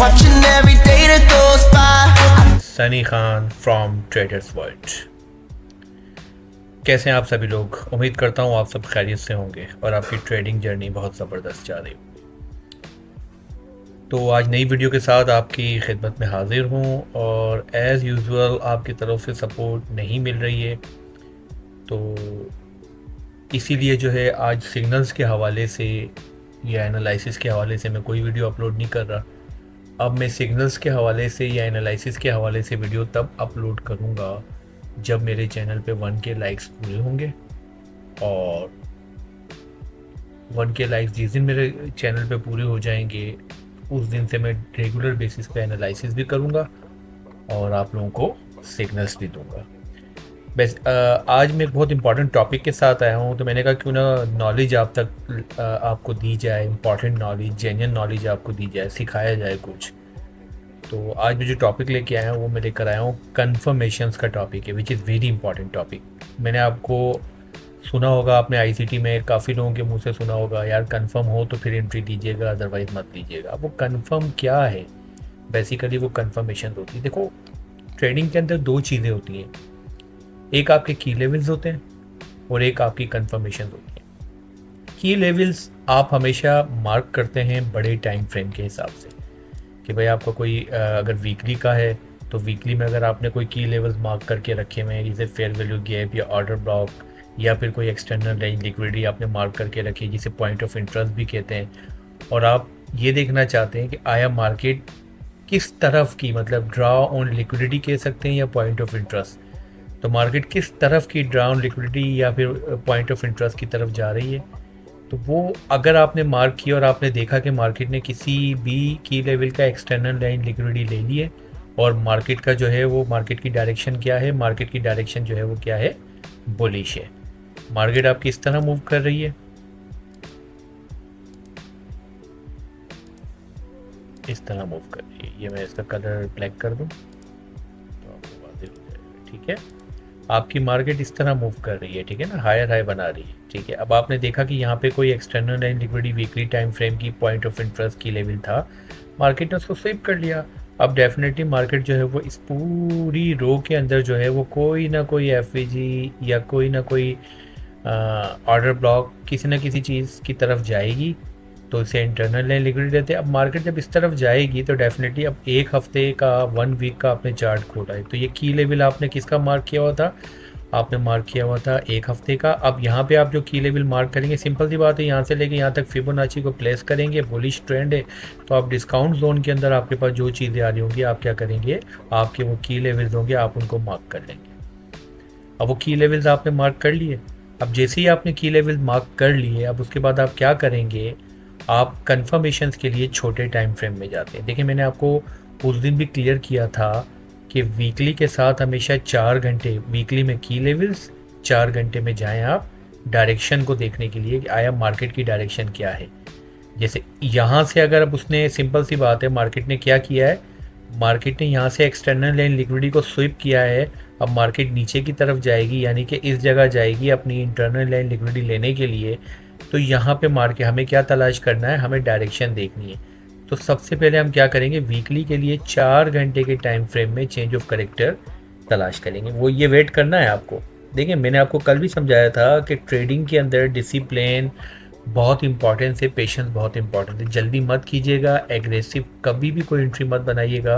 watching every day that goes by. Sunny Khan from traders world. कैसे हैं आप सभी लोग? उम्मीद करता हूँ आप सब खैरियत से होंगे और आपकी ट्रेडिंग जर्नी बहुत ज़बरदस्त जा रही होगी। तो आज नई वीडियो के साथ आपकी खिदमत में हाजिर हूँ और एज़ यूजुअल आपकी तरफ से सपोर्ट नहीं मिल रही है, तो इसीलिए जो है आज सिग्नल्स के हवाले से या एनालिसिस के हवाले से मैं कोई वीडियो अपलोड नहीं कर रहा। अब मैं सिग्नल्स के हवाले से या एनालिसिस के हवाले से वीडियो तब अपलोड करूँगा जब मेरे चैनल पे 1K लाइक्स पूरे होंगे, और 1K लाइक्स जिस दिन मेरे चैनल पे पूरे हो जाएंगे उस दिन से मैं रेगुलर बेसिस पे एनालिसिस भी करूँगा और आप लोगों को सिग्नल्स भी दूँगा। बस आज मैं एक बहुत इंपॉर्टेंट टॉपिक के साथ आया हूँ, तो मैंने कहा क्यों ना नॉलेज आप तक आपको दी जाए, इंपॉर्टेंट नॉलेज, जेन्युइन नॉलेज आपको दी जाए, सिखाया जाए कुछ। तो आज मैं जो टॉपिक लेके आया हूँ वो मैं लेकर आया हूँ कन्फर्मेशंस का टॉपिक है, which is very important topic. मैंने आपको सुना होगा, आपने आईसीटी में काफ़ी लोगों के मुंह से सुना होगा, यार कन्फर्म हो तो फिर एंट्री दीजिएगा, अदरवाइज़ मत लीजिएगा। वो कन्फर्म क्या है? बेसिकली वो कन्फर्मेशन होती है। देखो, ट्रेडिंग के अंदर दो चीज़ें होती हैं, एक आपके की लेवल्स होते हैं और एक आपकी कन्फर्मेशन होती है। की लेवल्स आप हमेशा मार्क करते हैं बड़े टाइम फ्रेम के हिसाब से कि भाई आपका कोई अगर वीकली का है तो वीकली में अगर आपने कोई की लेवल्स मार्क करके रखे हुए हैं, जैसे फेयर वैल्यू गैप या ऑर्डर ब्लॉक या फिर कोई एक्सटर्नल रेंज लिक्विडिटी आपने मार्क करके रखी है जिसे पॉइंट ऑफ इंटरेस्ट भी कहते हैं, और आप ये देखना चाहते हैं कि आया मार्केट किस तरफ की, मतलब ड्रा ऑन लिक्विडिटी कह सकते हैं या पॉइंट ऑफ इंटरेस्ट, तो मार्केट किस तरफ की ड्रा ऑन लिक्विडिटी या फिर पॉइंट ऑफ इंटरेस्ट की तरफ जा रही है। तो वो अगर आपने मार्क किया और आपने देखा कि मार्केट ने किसी भी की लेवल का एक्सटर्नल लाइन लिक्विडिटी ले ली है और मार्केट का जो है वो मार्केट की डायरेक्शन क्या है, मार्केट की डायरेक्शन जो है वो क्या है, बुलिश है। मार्केट आपकी इस तरह मूव कर रही है, इस तरह मूव कर रही है। ये मैं इसका कलर ब्लैक कर दूं तो आपको वाज़ेह हो जाएगा, ठीक है। आपकी मार्केट इस तरह मूव कर रही है, ठीक है ना, हायर हाई बना रही है, ठीक है। अब आपने देखा कि यहाँ पे कोई external line liquidity weekly time frame की पॉइंट ऑफ इंटरेस्ट की लेवल था, मार्केट ने उसको स्वीप कर लिया। अब डेफिनेटली मार्केट जो है वो इस पूरी रो के अंदर जो है वो कोई ना कोई एफवीजी या कोई ना कोई ऑर्डर ब्लॉक किसी न किसी चीज़ की तरफ जाएगी, तो इसे इंटरनल लाइन लिक्विडिटी देते हैं। अब मार्केट जब इस तरफ जाएगी तो डेफिनेटली अब एक हफ्ते का, 1 वीक का आपने चार्ट खोला है, तो ये की लेवल आपने किसका मार्क किया हुआ था? आपने मार्क किया हुआ था एक हफ्ते का। अब यहाँ पे आप जो की लेवल मार्क करेंगे, सिंपल सी बात है, यहाँ से लेके यहाँ तक फिबोनाची को प्लेस करेंगे, बुलिश ट्रेंड है, तो आप डिस्काउंट जोन के अंदर आपके पास जो चीज़ें आ रही होंगी आप क्या करेंगे, आपके वो की लेवल्स होंगे, आप उनको मार्क कर लेंगे। अब वो की लेवल्स आपने मार्क कर लिए। अब जैसे ही आपने की लेवल मार्क कर लिए, अब उसके बाद आप क्या करेंगे, आप कन्फर्मेशंस के लिए छोटे टाइम फ्रेम में जाते हैं। देखिए, मैंने आपको उस दिन भी क्लियर किया था कि वीकली के साथ हमेशा 4 घंटे, वीकली में की लेवल्स 4 घंटे में जाएं आप डायरेक्शन को देखने के लिए कि आया मार्केट की डायरेक्शन क्या है। जैसे यहाँ से अगर अब उसने, सिंपल सी बात है, मार्केट ने क्या किया है, मार्केट ने यहाँ से एक्सटर्नल लाइन लिक्विडिटी को स्वीप किया है। अब मार्केट नीचे की तरफ जाएगी, यानी कि इस जगह जाएगी अपनी इंटरनल लाइन लिक्विडिटी लेने के लिए, तो यहाँ पे मार्केट हमें क्या तलाश करना है, हमें डायरेक्शन देखनी है। तो सबसे पहले हम क्या करेंगे, वीकली के लिए 4 घंटे के टाइम फ्रेम में चेंज ऑफ करेक्टर तलाश करेंगे। वो ये वेट करना है आपको। देखिए, मैंने आपको कल भी समझाया था कि ट्रेडिंग के अंदर डिसिप्लिन बहुत इंपॉर्टेंट है, पेशेंस बहुत इंपॉर्टेंट है। जल्दी मत कीजिएगा, एग्रेसिव कभी भी कोई एंट्री मत बनाइएगा,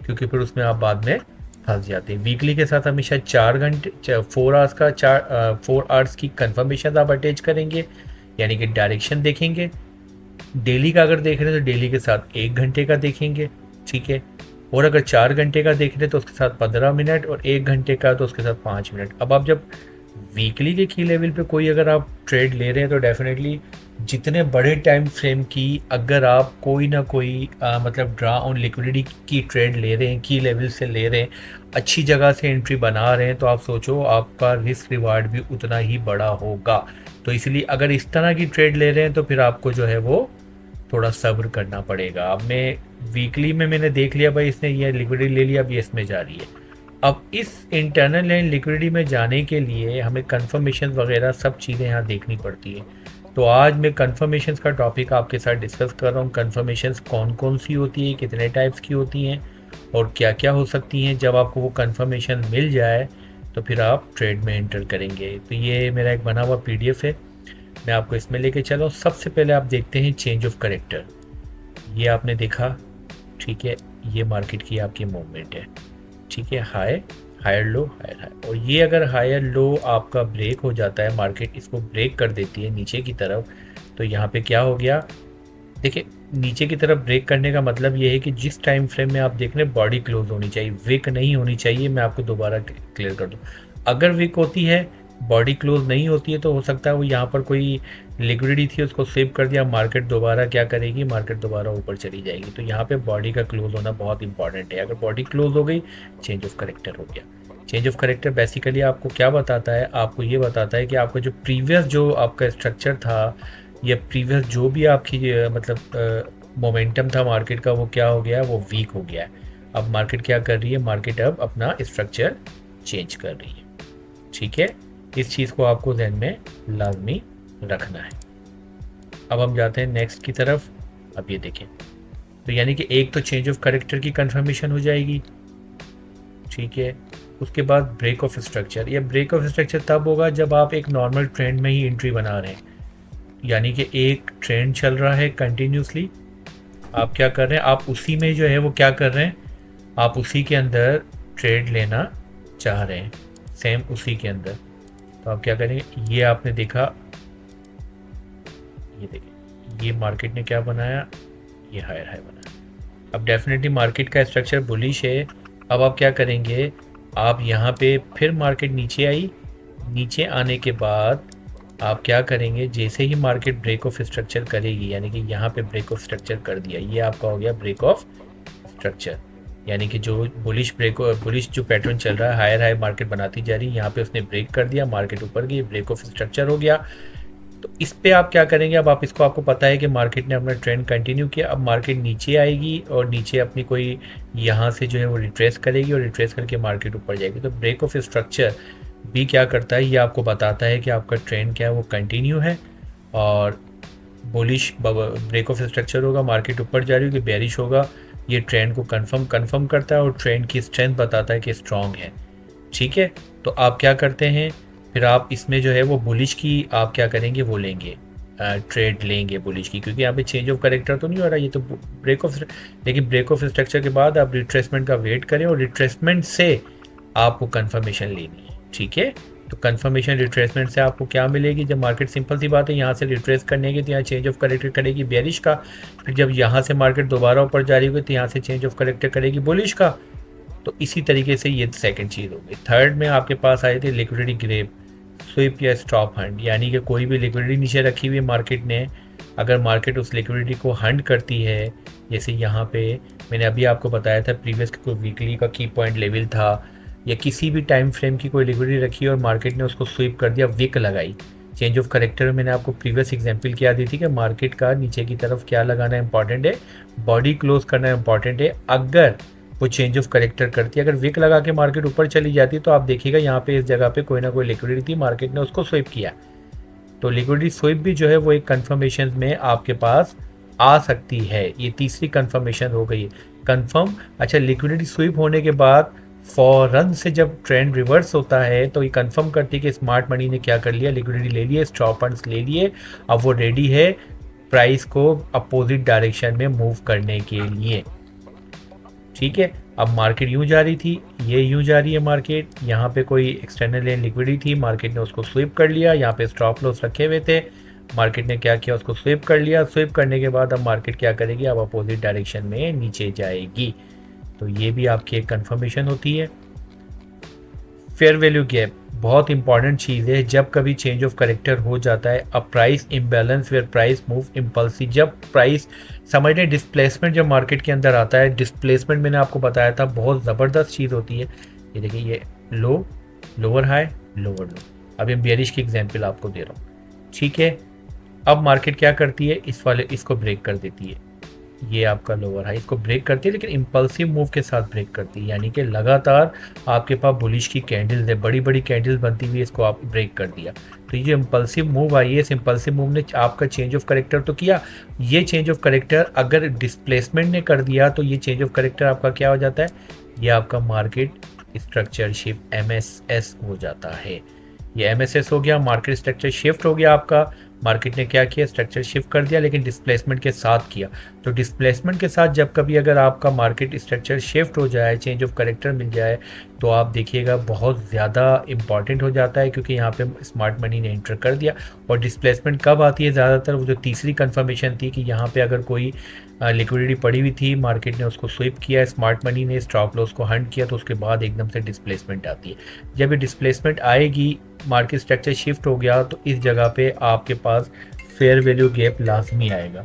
क्योंकि फिर उसमें आप बाद में फंस जाते हैं। वीकली के साथ हमेशा 4 घंटे 4 आवर्स का 4 आवर्स की कन्फर्मेशन आप अटैच करेंगे, यानी कि डायरेक्शन देखेंगे। डेली का अगर देख रहे हैं तो डेली के साथ 1 घंटे का देखेंगे, ठीक है। और अगर 4 घंटे का देख रहे हैं तो उसके साथ 15 मिनट, और 1 घंटे का तो उसके साथ 5 मिनट। अब आप जब वीकली के की लेवल पे कोई अगर आप ट्रेड ले रहे हैं तो डेफिनेटली जितने बड़े टाइम फ्रेम की अगर आप कोई ना कोई मतलब ड्रा ऑन लिक्विडिटी की ट्रेड ले रहे हैं, की लेवल से ले रहे हैं, अच्छी जगह से एंट्री बना रहे हैं, तो आप सोचो आपका रिस्क रिवार्ड भी उतना ही बड़ा होगा। तो इसलिए अगर इस तरह की ट्रेड ले रहे हैं तो फिर आपको जो है वो थोड़ा सब्र करना पड़ेगा। अब मैं वीकली में मैंने देख लिया भाई इसने ये लिक्विडिटी ले लिया, अब ये इसमें जा रही है। अब इस इंटरनल लाइन लिक्विडिटी में जाने के लिए हमें कंफर्मेशन वगैरह सब चीज़ें यहाँ देखनी पड़ती है। तो आज मैं कन्फर्मेशंस का टॉपिक आपके साथ डिस्कस कर रहा हूँ। कन्फर्मेशंस कौन कौन सी होती है, कितने टाइप्स की होती हैं और क्या क्या हो सकती हैं। जब आपको वो कन्फर्मेशन मिल जाए तो फिर आप ट्रेड में एंटर करेंगे। तो ये मेरा एक बना हुआ PDF है, मैं आपको इसमें लेके चला हूँ। सबसे पहले आप देखते हैं चेंज ऑफ करेक्टर। ये आपने देखा, ठीक है, ये मार्केट की आपकी मूवमेंट है, ठीक है, high higher low higher high. और ये अगर हायर लो आपका ब्रेक हो जाता है, मार्केट इसको ब्रेक कर देती है नीचे की तरफ, तो यहाँ पे क्या हो गया, देखिए नीचे की तरफ ब्रेक करने का मतलब ये है कि जिस टाइम फ्रेम में आप देख रहे हैं बॉडी क्लोज होनी चाहिए, विक नहीं होनी चाहिए। मैं आपको दोबारा क्लियर कर दूँ, अगर विक होती है, बॉडी क्लोज नहीं होती है, तो हो सकता है वो यहाँ पर कोई लिक्विडिटी थी उसको सेव कर दिया, मार्केट दोबारा क्या करेगी, मार्केट दोबारा ऊपर चली जाएगी। तो यहाँ पे बॉडी का क्लोज होना बहुत इंपॉर्टेंट है। अगर बॉडी क्लोज हो गई, चेंज ऑफ करेक्टर हो गया। चेंज ऑफ करेक्टर बेसिकली आपको क्या बताता है, आपको ये बताता है कि आपका जो प्रीवियस जो आपका स्ट्रक्चर था या प्रीवियस जो भी आपकी मतलब मोमेंटम था मार्केट का, वो क्या हो गया, वो वीक हो गया है। अब मार्केट क्या कर रही है, मार्केट अब अपना स्ट्रक्चर चेंज कर रही है, ठीक है। इस चीज़ को आपको ध्यान में लाजमी रखना है। अब हम जाते हैं नेक्स्ट की तरफ। अब ये देखें, तो यानी कि एक तो चेंज ऑफ करेक्टर की कंफर्मेशन हो जाएगी, ठीक है। उसके बाद ब्रेक ऑफ स्ट्रक्चर। या ब्रेक ऑफ स्ट्रक्चर तब होगा जब आप एक नॉर्मल ट्रेंड में ही एंट्री बना रहे हैं, यानी कि एक ट्रेंड चल रहा है कंटिन्यूसली, आप क्या कर रहे हैं, आप उसी में जो है वो क्या कर रहे हैं, आप उसी के अंदर ट्रेड लेना चाह रहे हैं, सेम उसी के अंदर। तो आप क्या करेंगे, ये आपने देखा, ये देखिए, ये मार्केट ने क्या बनाया, ये हायर हाई बनाया। अब डेफिनेटली मार्केट का स्ट्रक्चर बुलिश है। अब आप क्या करेंगे, आप यहाँ पे फिर मार्केट नीचे आई, नीचे आने के बाद आप क्या करेंगे, जैसे ही मार्केट ब्रेक ऑफ स्ट्रक्चर करेगी, यानी कि यहाँ पे ब्रेक ऑफ स्ट्रक्चर कर दिया, ये आपका हो गया ब्रेक ऑफ स्ट्रक्चर। यानी कि जो बुलिश जो पैटर्न चल रहा है, हायर हाई मार्केट बनाती जा रही है, यहाँ पे उसने ब्रेक कर दिया, मार्केट ऊपर गई, ब्रेक ऑफ स्ट्रक्चर हो गया। तो इस पे आप क्या करेंगे, अब आप इसको, आपको पता है कि मार्केट ने अपना ट्रेंड कंटिन्यू किया, अब मार्केट नीचे आएगी और नीचे अपनी कोई यहाँ से जो है वो रिट्रेस करेगी और रिट्रेस करके मार्केट ऊपर जाएगी। तो ब्रेक ऑफ स्ट्रक्चर भी क्या करता है, ये आपको बताता है कि आपका ट्रेंड क्या है, वो कंटिन्यू है और बुलिश ब्रेक ऑफ स्ट्रक्चर होगा, मार्केट ऊपर जा रही होगी, बेरिश होगा, ये ट्रेंड को कंफर्म करता है और ट्रेंड की स्ट्रेंथ बताता है कि स्ट्रॉन्ग है, ठीक है। तो आप क्या करते हैं, फिर आप इसमें जो है वो बुलिश की आप क्या करेंगे, वो लेंगे, ट्रेड लेंगे बुलिश की, क्योंकि यहाँ पे चेंज ऑफ करेक्टर तो नहीं हो रहा, ये तो ब्रेक ऑफ, लेकिन ब्रेक ऑफ स्ट्रक्चर के बाद आप रिट्रेसमेंट का वेट करें और रिट्रेसमेंट से आपको कंफर्मेशन लेनी है, ठीक है। तो कंफर्मेशन रिट्रेसमेंट से आपको क्या मिलेगी, जब मार्केट, सिंपल सी बात है, यहाँ से रिट्रेस करने की तो यहाँ चेंज ऑफ करेक्टर करेगी बेरिश का, फिर जब यहाँ से मार्केट दोबारा ऊपर जा रही होगी तो यहाँ से चेंज ऑफ करेक्टर करेगी बुलिश का। तो इसी तरीके से ये सेकंड चीज़ होगी। थर्ड में आपके पास आई थी लिक्विडिटी ग्रेप, स्विप या स्टॉप हंड, यानी कि कोई भी लिक्विडिटी नीचे रखी हुई है मार्केट ने, अगर मार्केट उस लिक्विडिटी को हंड करती है, जैसे यहाँ पे मैंने अभी आपको बताया था प्रीवियस कोई वीकली का की पॉइंट लेवल था या किसी भी टाइम फ्रेम की कोई लिक्विडिटी रखी और मार्केट ने उसको स्वीप कर दिया, विक लगाई। चेंज ऑफ करेक्टर में मैंने आपको प्रीवियस एग्जांपल क्या दी थी कि मार्केट का नीचे की तरफ क्या लगाना इंपॉर्टेंट है, बॉडी क्लोज करना इंपॉर्टेंट है। अगर वो चेंज ऑफ करेक्टर करती है, अगर विक लगा के मार्केट ऊपर चली जाती तो आप देखिएगा यहाँ पे इस जगह पे कोई ना कोई लिक्विडिटी थी, मार्केट ने उसको स्वीप किया। तो लिक्विडिटी स्वीप भी जो है वो एक कन्फर्मेशन में आपके पास आ सकती है। ये तीसरी कन्फर्मेशन हो गई कन्फर्म। अच्छा, लिक्विडिटी स्वीप होने के बाद फौरन से जब ट्रेंड रिवर्स होता है तो ये कंफर्म करती है कि स्मार्ट मनी ने क्या कर लिया, लिक्विडिटी ले लिए, स्टॉप फंड्स ले लिए, अब वो रेडी है प्राइस को अपोजिट डायरेक्शन में मूव करने के लिए, ठीक है। अब मार्केट यूं जा रही थी, ये यूं जा रही है मार्केट, यहाँ पे कोई एक्सटर्नल लिक्विडिटी थी, मार्केट ने उसको स्वीप कर लिया, यहाँ पे स्टॉप लॉस रखे हुए थे, मार्केट ने क्या किया, उसको स्वीप कर लिया। स्वीप करने के बाद अब मार्केट क्या करेगी, अब अपोजिट डायरेक्शन में नीचे जाएगी। तो ये भी आपकी एक कंफर्मेशन होती है। फेयर वैल्यू गैप बहुत इंपॉर्टेंट चीज़ है। जब कभी चेंज ऑफ करेक्टर हो जाता है, a price imbalance where price move impulsive, जब प्राइस समझ लें डिस्प्लेसमेंट जब मार्केट के अंदर आता है, डिस्प्लेसमेंट मैंने आपको बताया था बहुत ज़बरदस्त चीज़ होती है। ये देखिए, ये लो, लोअर हाई, लोअर लो। अब मैं बेयरिश की एग्जांपल आपको दे रहा हूँ, ठीक है। अब मार्केट क्या करती है, इस वाले इसको ब्रेक कर देती है, ये आपका लोअर हाई, इसको ब्रेक करती है, लेकिन इंपल्सिव मूव के साथ ब्रेक करती है, यानी कि लगातार आपके पास बुलिश की कैंडल्स है, बड़ी बड़ी कैंडल्स बनती हुई, इसको आप ब्रेक कर दिया। तो ये इम्पल्सिव मूव आई है, इस इम्पल्सिव मूव ने आपका चेंज ऑफ करेक्टर तो किया। ये चेंज ऑफ करेक्टर अगर डिस्प्लेसमेंट ने कर दिया तो ये चेंज ऑफ करेक्टर आपका क्या हो जाता है, ये आपका मार्केट स्ट्रक्चर शिफ्ट MSS हो जाता है। ये MSS हो गया, मार्केट स्ट्रक्चर शिफ्ट हो गया आपका। मार्केट ने क्या किया, स्ट्रक्चर शिफ्ट कर दिया, लेकिन डिस्प्लेसमेंट के साथ किया। तो डिस्प्लेसमेंट के साथ जब कभी अगर आपका मार्केट स्ट्रक्चर शिफ्ट हो जाए, चेंज ऑफ करेक्टर मिल जाए, तो आप देखिएगा बहुत ज़्यादा इंपॉर्टेंट हो जाता है, क्योंकि यहाँ पे स्मार्ट मनी ने एंटर कर दिया। और डिस्प्लेसमेंट कब आती है ज़्यादातर, वो जो तीसरी कंफर्मेशन थी कि यहाँ पे अगर कोई लिक्विडिटी पड़ी हुई थी, मार्केट ने उसको स्विप किया, स्मार्ट मनी ने स्टॉप लॉस को हंट किया, तो उसके बाद एकदम से डिस्प्लेसमेंट आती है। जब ये डिस्प्लेसमेंट आएगी, मार्केट स्ट्रक्चर शिफ्ट हो गया, तो इस जगह पे आपके पास फेयर वैल्यू गैप लाजमी आएगा।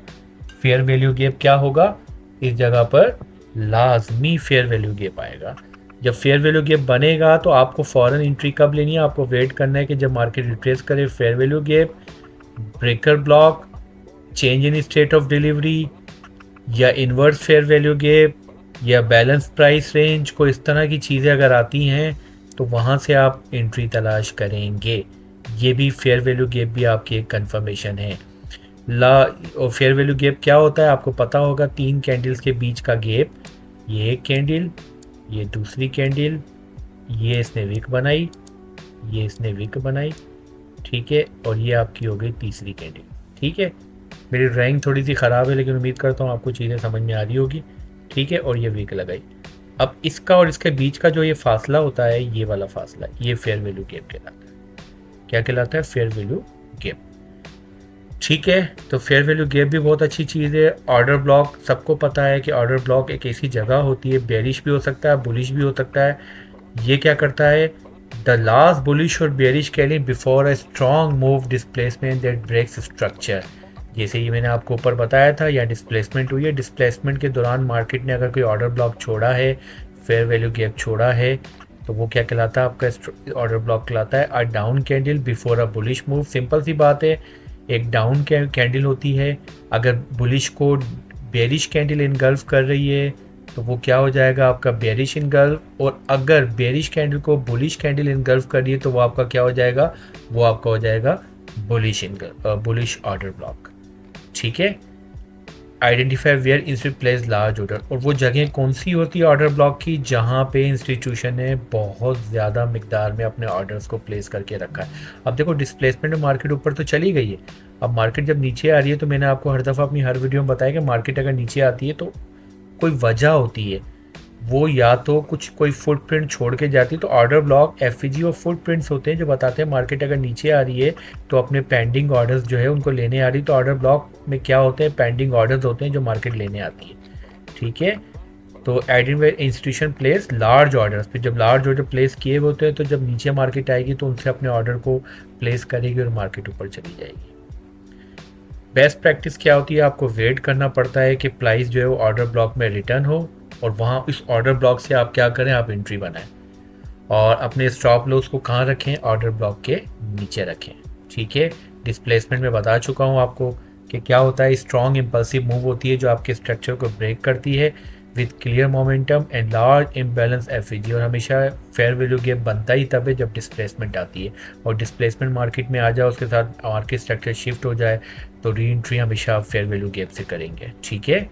फेयर वैल्यू गैप क्या होगा, इस जगह पर लाजमी फेयर वैल्यू गैप आएगा। जब फेयर वैल्यू गैप बनेगा तो आपको फ़ौरन एंट्री कब लेनी है, आपको वेट करना है कि जब मार्केट रिट्रेस करे, fair value gap, breaker block, change in state of delivery, या इन्वर्स फेयर वैल्यू गैप, या बैलेंस प्राइस रेंज, को इस तरह की चीज़ें अगर आती हैं तो वहाँ से आप एंट्री तलाश करेंगे। ये भी फेयर वैल्यू गैप भी आपकी एक कंफर्मेशन है। और फेयर वैल्यू गैप क्या होता है आपको पता होगा, 3 कैंडल्स के बीच का गैप, ये एक कैंडल, ये दूसरी कैंडल, ये इसने विक बनाई, ये इसने विक बनाई, ठीक है, और ये आपकी हो गई तीसरी कैंडल। ठीक है, मेरी ड्राइंग थोड़ी सी ख़राब है, लेकिन उम्मीद करता हूँ आपको चीज़ें समझ में आ रही होगी। ठीक है, और ये विक लगाई। अब इसका और इसके बीच का जो ये फासला होता है, ये वाला फासला, ये फेयर वैल्यू गैप कहलाता है। क्या कहलाता है, फेयर वैल्यू गैप। ठीक है, तो फेयर वैल्यू गैप भी बहुत अच्छी चीज़ है। ऑर्डर ब्लॉक, सबको पता है कि ऑर्डर ब्लॉक एक ऐसी जगह होती है, बेरिश भी हो सकता है, बुलिश भी हो सकता है। ये क्या करता है, द लास्ट बुलिश और bearish candle before a strong move displacement that breaks structure. जैसे ये मैंने आपको ऊपर बताया था, या डिस्प्लेसमेंट हुई है, डिस्प्लेसमेंट के दौरान मार्केट ने अगर कोई ऑर्डर ब्लॉक छोड़ा है, फेयर वैल्यू गैप छोड़ा है, तो वो क्या कहलाता है, आपका ऑर्डर ब्लॉक कहलाता है a down candle before a bullish move. Simple सी बात है, एक डाउन कैंडल होती है, अगर बुलिश को बेरिश कैंडल इनगल्फ कर रही है तो वो क्या हो जाएगा, आपका बेरिश इनगल्फ। और अगर बेरिश कैंडल को बुलिश कैंडल इनगल्फ कर रही है तो वो आपका क्या हो जाएगा, वो आपका हो जाएगा बुलिश ऑर्डर ब्लॉक। ठीक है, identify where institute place large order. और वो जगह कौन सी होती है ऑर्डर ब्लॉक की, जहाँ पे इंस्टीट्यूशन ने बहुत ज़्यादा मिकदार में अपने ऑर्डर्स को प्लेस करके रखा है। अब देखो, डिस्प्लेसमेंट में मार्केट ऊपर तो चली गई है, अब मार्केट जब नीचे आ रही है, तो मैंने आपको हर दफ़ा अपनी हर वीडियो में बताया कि मार्केट अगर नीचे आती है तो कोई वजह होती है, वो या तो कुछ कोई फुटप्रिंट छोड़ के जाती है। तो ऑर्डर ब्लॉक एफईजी और फुटप्रिंट्स होते हैं जो बताते हैं मार्केट अगर नीचे आ रही है तो अपने पेंडिंग ऑर्डर्स जो है उनको लेने आ रही है। तो ऑर्डर ब्लॉक में क्या होते हैं, पेंडिंग ऑर्डर्स होते हैं जो मार्केट लेने आती है। ठीक है, तो identify institution place large orders, फिर जब लार्ज ऑर्डर प्लेस किए होते हैं तो जब नीचे मार्केट आएगी तो उनसे अपने ऑर्डर को प्लेस करेगी और मार्केट ऊपर चली जाएगी। बेस्ट प्रैक्टिस क्या होती है, आपको वेट करना पड़ता है कि प्राइस जो है वो ऑर्डर ब्लॉक में रिटर्न हो, और वहाँ इस ऑर्डर ब्लॉक से आप क्या करें, आप एंट्री बनाएं और अपने स्टॉप लॉस को कहाँ रखें, ऑर्डर ब्लॉक के नीचे रखें। ठीक है, डिस्प्लेसमेंट में बता चुका हूँ आपको कि क्या होता है, स्ट्रॉन्ग इम्पल्सिव मूव होती है जो आपके स्ट्रक्चर को ब्रेक करती है with clear momentum and large imbalance FEG. और हमेशा फेयर वैल्यू गैप बनता ही तब है जब डिस्प्लेसमेंट आती है, और डिस्प्लेसमेंट मार्केट में आ जाए, उसके साथ मार्केट स्ट्रक्चर शिफ्ट हो जाए, तो री एंट्री हमेशा आप फेयर वैल्यू गैप से करेंगे। ठीक है,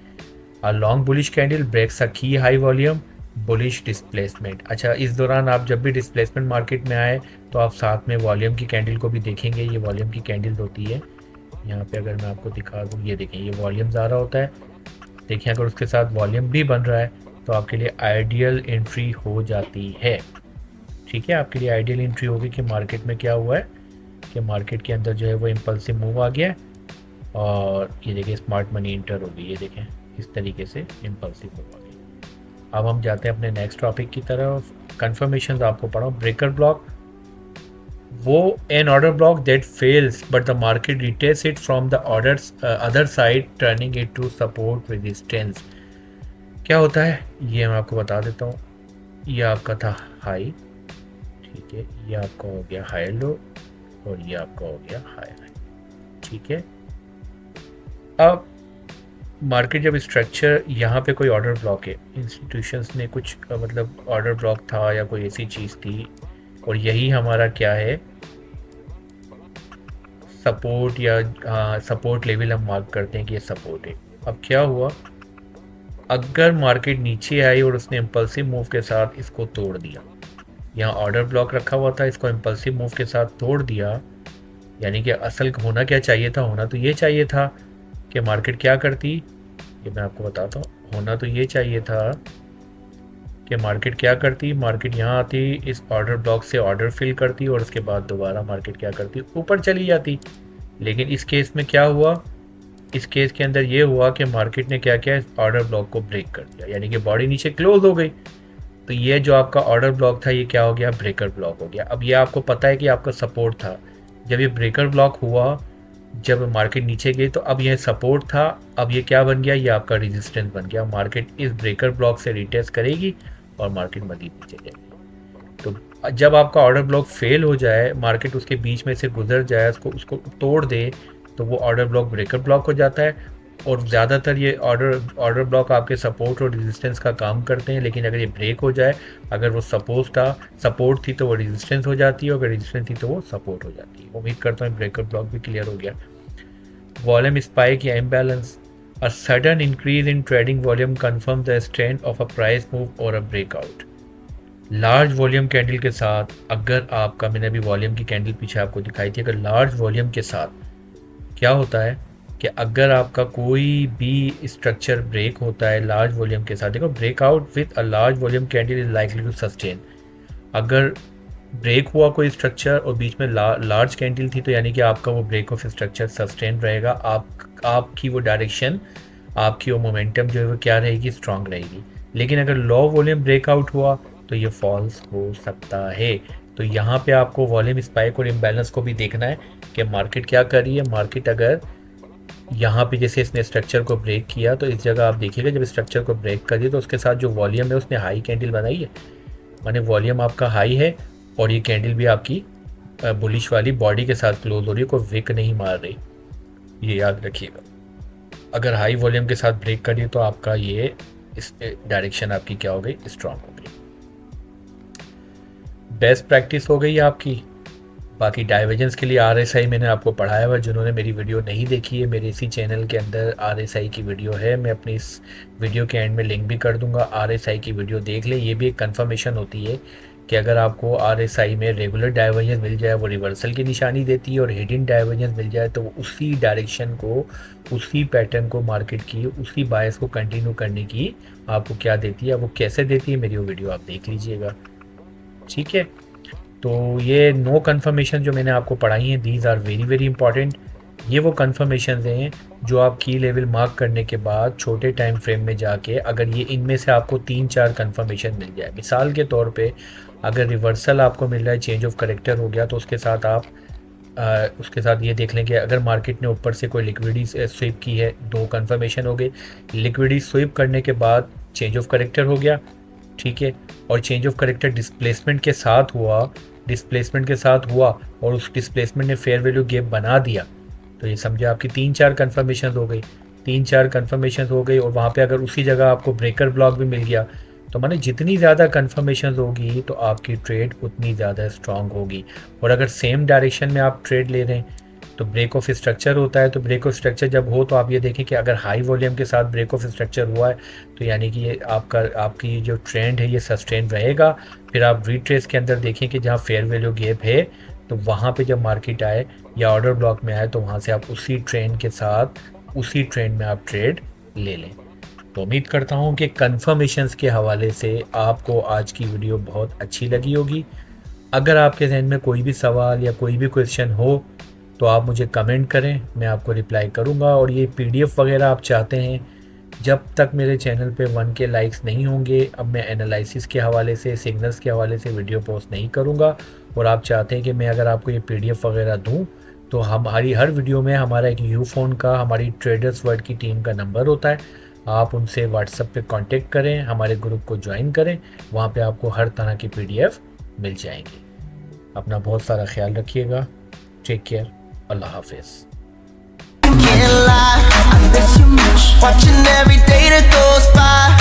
A long bullish candle breaks a key high volume bullish displacement। अच्छा, इस दौरान आप जब भी डिस्प्लेसमेंट मार्केट में आए तो आप साथ में वॉल्यूम की कैंडल को भी देखेंगे। ये वॉल्यूम की कैंडल होती है, यहाँ पे अगर मैं आपको दिखा दूँ, ये देखें, ये वॉल्यूम ज़्यादा होता है। देखिए, अगर उसके साथ वॉल्यूम भी बन रहा है तो आपके लिए आइडियल एंट्री हो जाती है। ठीक है, आपके लिए आइडियल एंट्री होगी कि मार्केट में क्या हुआ है कि मार्केट के अंदर जो है वो इम्पल्सिव मूव आ गया और ये देखिए स्मार्ट मनी इंटर होगी। ये देखें, इस तरीके से इम्पल्सिव मूव आ गई। अब हम जाते हैं अपने नेक्स्ट टॉपिक की तरफ। कंफर्मेशन आपको पढ़ाऊँ। ब्रेकर ब्लॉक, वो an order block that fails but the market retakes it from the orders other side turning it to support resistance. क्या होता है ये मैं आपको बता देता हूँ। ये आपका था हाई, ठीक है, ये आपका हो गया हाई लो और ये आपका हो गया हाई हाई। ठीक है, अब मार्केट जब स्ट्रक्चर यहाँ पे कोई ऑर्डर ब्लॉक है, इंस्टीट्यूशंस ने कुछ मतलब ऑर्डर ब्लॉक था या कोई ऐसी चीज़ थी, और यही हमारा क्या है, सपोर्ट या सपोर्ट लेवल हम मार्क करते हैं कि ये सपोर्ट है। अब क्या हुआ, अगर मार्केट नीचे आई और उसने इम्पल्सिव मूव के साथ इसको तोड़ दिया, यहाँ ऑर्डर ब्लॉक रखा हुआ था, इसको इम्पल्सिव मूव के साथ तोड़ दिया, यानी कि असल होना क्या चाहिए था, होना तो ये चाहिए था कि मार्केट क्या करती, ये मैं आपको बताता हूँ। होना तो ये चाहिए था कि मार्केट क्या करती, मार्केट यहाँ आती, इस ऑर्डर ब्लॉक से ऑर्डर फिल करती और उसके बाद दोबारा मार्केट क्या करती, ऊपर चली जाती। लेकिन इस केस में क्या हुआ, इस केस के अंदर ये हुआ कि मार्केट ने क्या किया, इस ऑर्डर ब्लॉक को ब्रेक कर दिया, यानी कि बॉडी नीचे क्लोज हो गई। तो ये जो आपका ऑर्डर ब्लॉक था ये क्या हो गया, ब्रेकर ब्लॉक हो गया। अब ये आपको पता है कि आपका सपोर्ट था, जब ये ब्रेकर ब्लॉक हुआ, जब मार्केट नीचे गई तो अब यह सपोर्ट था, अब ये क्या बन गया, ये आपका रेजिस्टेंस बन गया। मार्केट इस ब्रेकर ब्लॉक से रिटेस्ट करेगी और मार्केट मज़ीद नीचे जाएगी। तो जब आपका ऑर्डर ब्लॉक फेल हो जाए, मार्केट उसके बीच में से गुजर जाए, उसको तोड़ दे, तो वो ऑर्डर ब्लॉक ब्रेकर ब्लॉक हो जाता है। और ज़्यादातर ये ऑर्डर ब्लॉक आपके सपोर्ट और रेजिस्टेंस का काम करते हैं। लेकिन अगर ये ब्रेक हो जाए, अगर वो सपोर्ट थी तो वो रेजिस्टेंस हो जाती है, अगर रेजिस्टेंस थी तो वो सपोर्ट हो जाती है। उम्मीद करता हूँ ब्रेकर ब्लॉक भी क्लियर हो गया। वॉल्यूम स्पाइक या imbalance, a sudden increase in trading volume confirm the strength of a price move और a breakout. Large volume candle के साथ, अगर आपका, मैंने अभी वॉल्यूम की कैंडल पीछे आपको दिखाई थी, अगर लार्ज वॉल्यूम के साथ क्या होता है कि अगर आपका कोई भी स्ट्रक्चर ब्रेक होता है लार्ज वॉल्यूम के साथ, देखो breakout with a large volume candle is likely to sustain. अगर ब्रेक हुआ कोई स्ट्रक्चर और बीच में लार्ज कैंडल थी, तो यानी कि आपका वो ब्रेक ऑफ स्ट्रक्चर सस्टेन रहेगा, आपकी वो डायरेक्शन, आपकी वो मोमेंटम जो है वो क्या रहेगी, स्ट्रांग रहेगी। लेकिन अगर लो वॉल्यूम ब्रेकआउट हुआ तो ये फॉल्स हो सकता है। तो यहाँ पे आपको वॉल्यूम स्पाइक और इम्बैलेंस को भी देखना है कि मार्केट क्या कर रही है। मार्केट अगर यहाँ पे जैसे इसने स्ट्रक्चर को ब्रेक किया, तो इस जगह आप देखिएगा जब स्ट्रक्चर को ब्रेक कर दिया तो उसके साथ जो वॉल्यूम है उसने हाई कैंडल बनाई है, माने वॉल्यूम आपका हाई है और ये कैंडल भी आपकी बुलिश वाली बॉडी के साथ क्लोज हो रही है, कोई विक नहीं मार रही, ये याद रखिएगा। अगर हाई वॉल्यूम के साथ ब्रेक करिए तो आपका ये इस डायरेक्शन आपकी क्या हो गई, स्ट्रांग हो गई। बेस्ट प्रैक्टिस हो गई आपकी। बाकी डाइवर्जेंस के लिए RSI मैंने आपको पढ़ाया हुआ, जिन्होंने मेरी वीडियो नहीं देखी है, मेरे इसी चैनल के अंदर RSI की वीडियो है, मैं अपनी इस वीडियो के एंड में लिंक भी कर दूंगा, RSI की वीडियो देख लें। ये भी एक कंफर्मेशन होती है कि अगर आपको RSI में रेगुलर डाइवर्जेंस मिल जाए, वो रिवर्सल की निशानी देती है, और हिडन डाइवर्जेंस मिल जाए तो वो उसी डायरेक्शन को, उसी पैटर्न को, मार्केट की उसी बायस को कंटिन्यू करने की आपको क्या देती है, वो कैसे देती है, मेरी वो वीडियो आप देख लीजिएगा, ठीक है। तो ये 9 कन्फर्मेशन जो मैंने आपको पढ़ाई हैं, these are very very important. ये वो कन्फर्मेशन हैं जो आप की लेवल मार्क करने के बाद छोटे टाइम फ्रेम में जाके, अगर ये इनमें से आपको 3-4 कन्फर्मेशन मिल जाए, मिसाल के तौर पे अगर रिवर्सल आपको मिल रहा है, चेंज ऑफ करेक्टर हो गया, तो उसके साथ आप उसके साथ ये देख लें कि अगर मार्केट ने ऊपर से कोई लिक्विडिटी स्वीप की है, 2 कन्फर्मेशन हो गई। लिक्विडिटी स्वीप करने के बाद चेंज ऑफ करेक्टर हो गया, ठीक है, और चेंज ऑफ करेक्टर डिस्प्लेसमेंट के साथ हुआ, और उस डिस्प्लेसमेंट ने फेयर वैल्यू गैप बना दिया, तो ये समझे आपकी 3-4 कन्फर्मेशन हो गई, 3-4 कन्फर्मेशन हो गई। और वहाँ पे अगर उसी जगह आपको ब्रेकर ब्लॉक भी मिल गया, तो माने जितनी ज़्यादा कन्फर्मेशन होगी तो आपकी ट्रेड उतनी ज़्यादा स्ट्रांग होगी। और अगर सेम डायरेक्शन में आप ट्रेड ले रहे हैं तो ब्रेक ऑफ स्ट्रक्चर होता है, तो ब्रेक ऑफ स्ट्रक्चर जब हो तो आप ये देखें कि अगर हाई वॉल्यूम के साथ ब्रेक ऑफ स्ट्रक्चर हुआ है तो यानी कि ये आपकी जो ट्रेंड है ये सस्टेन रहेगा। फिर आप रिट्रेस के अंदर देखें कि जहाँ फेयर वैल्यू गैप है, तो वहाँ पे जब मार्केट आए या ऑर्डर ब्लॉक में आए, तो वहाँ से आप उसी ट्रेंड के साथ, उसी ट्रेंड में आप ट्रेड ले लें। तो उम्मीद करता हूँ कि कन्फर्मेशंस के हवाले से आपको आज की वीडियो बहुत अच्छी लगी होगी। अगर आपके जहन में कोई भी सवाल या कोई भी क्वेश्चन हो तो आप मुझे कमेंट करें, मैं आपको रिप्लाई करूंगा। और ये PDF वगैरह आप चाहते हैं, जब तक मेरे चैनल पे 1K लाइक्स नहीं होंगे, अब मैं एनालिसिस के हवाले से, सिग्नल्स के हवाले से वीडियो पोस्ट नहीं करूंगा। और आप चाहते हैं कि मैं अगर आपको ये PDF वगैरह दूं, तो हमारी हर वीडियो में हमारा एक यूफोन का, हमारी ट्रेडर्स वर्ल्ड की टीम का नंबर होता है, आप उनसे व्हाट्सएप पे कांटेक्ट करें, हमारे ग्रुप को ज्वाइन करें, वहाँ पे आपको हर तरह की PDF मिल जाएंगी। अपना बहुत सारा ख्याल रखिएगा, टेक केयर, अल्लाह हाफिज़। Can't lie, I miss you much. Watching every day that goes by.